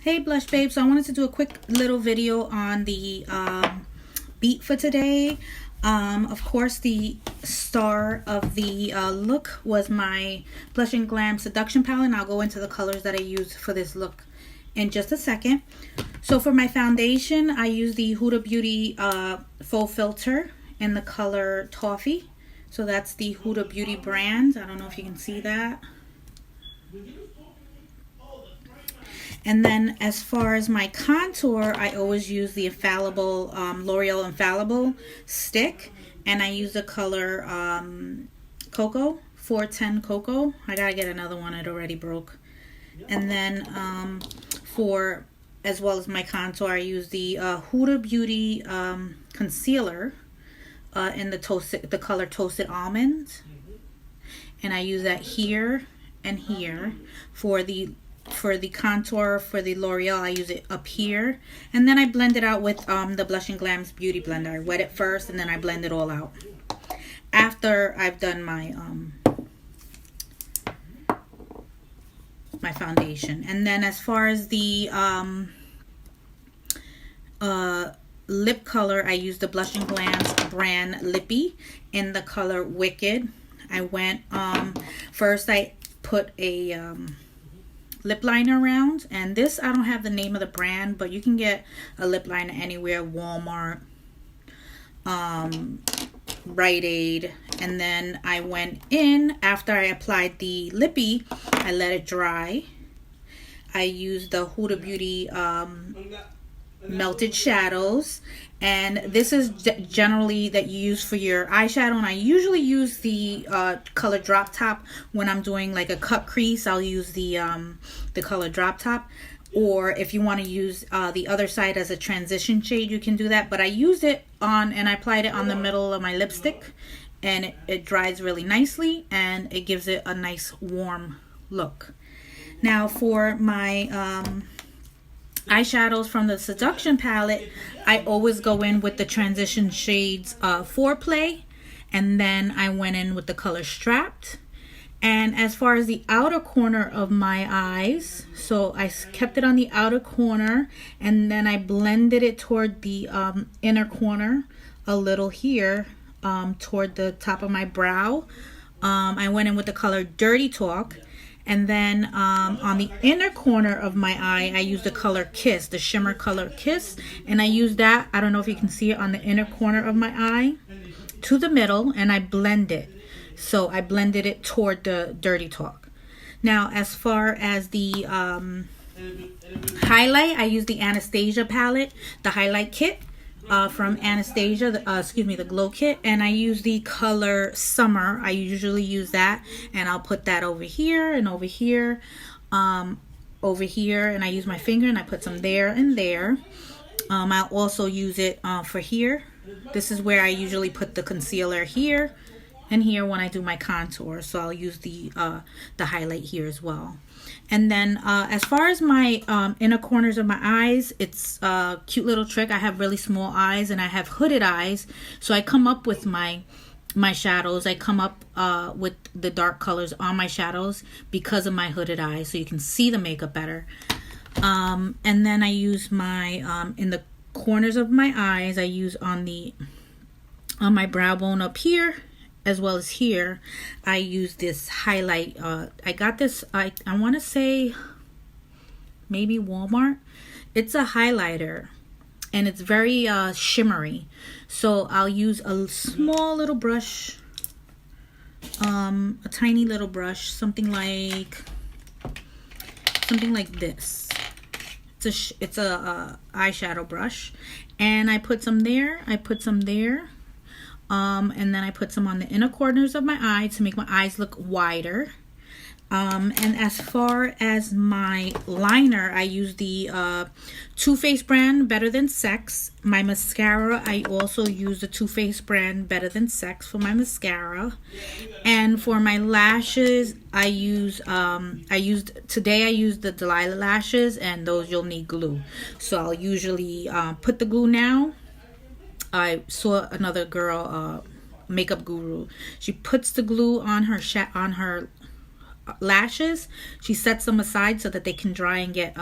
Hey Blush Babe, so I wanted to do a quick little video on the beat for today. Of course, the star of the look was my Blush and Glam Seduction palette, and I'll go into the colors that I used for this look in just a second. So for my foundation, I use the Huda Beauty Faux Filter in the color Toffee. So that's the Huda Beauty brand. I don't know if you can see that. And then as far as my contour, I always use the Infallible, L'Oreal Infallible stick. And I use the color Cocoa, 410 Cocoa. I gotta get another one, it already broke. And then for, as well as my contour, I use the Huda Beauty concealer in the color Toasted Almond. And I use that here and here for the contour. For the L'Oreal, I use it up here, and then I blend it out with the Blush and Glam's Beauty Blender. I wet it first, and then I blend it all out after I've done my my foundation. And then as far as the lip color, I use the Blush and Glam's brand Lippy in the color Wicked. I went first I put a lip liner around, and this, I don't have the name of the brand, but you can get a lip liner anywhere, Walmart, Rite Aid. And then I went in, after I applied the Lippy, I let it dry. I used the Huda Beauty Melted Shadows, and this is generally that you use for your eyeshadow, and I usually use the color Drop Top when I'm doing like a cut crease. I'll use the color Drop Top, or if you want to use the other side as a transition shade, you can do that. But I used it on, and I applied it on the middle of my lipstick, and it dries really nicely, and it gives it a nice warm look. Now for my eyeshadows from the Seduction palette, I always go in with the transition shades Foreplay, and then I went in with the color Strapped. And as far as the outer corner of my eyes, so I kept it on the outer corner, and then I blended it toward the inner corner a little here, toward the top of my brow. I went in with the color Dirty Talk. And then on the inner corner of my eye, I used the color Kiss, the shimmer color Kiss. And I used that, I don't know if you can see it, on the inner corner of my eye to the middle, and I blend it. So I blended it toward the Dirty Talk. Now, as far as the highlight, I used the Anastasia palette, the highlight kit. From Anastasia, the glow kit, and I use the color Summer. I usually use that, and I'll put that over here and over here, over here, and I use my finger and I put some there and there. I'll also use it for here. This is where I usually put the concealer, here and here, when I do my contour. So I'll use the highlight here as well. And then as far as my inner corners of my eyes, it's a cute little trick. I have really small eyes, and I have hooded eyes, so I come up with my shadows. I come up with the dark colors on my shadows because of my hooded eyes, so you can see the makeup better. And then I use my in the corners of my eyes, I use on my brow bone up here, as well as here, I use this highlight. I got this, I want to say maybe Walmart. It's a highlighter, and it's very shimmery. So I'll use a small little brush, a tiny little brush, something like this. It's a eyeshadow brush, and I put some there. I put some there. And then I put some on the inner corners of my eye to make my eyes look wider. And as far as my liner, I use the Too Faced brand Better Than Sex. My mascara, I also use the Too Faced brand Better Than Sex for my mascara. And for my lashes, I used the Delilah lashes, and those you'll need glue. So I'll usually put the glue now. I saw another girl, makeup guru. She puts the glue on her lashes. She sets them aside so that they can dry and get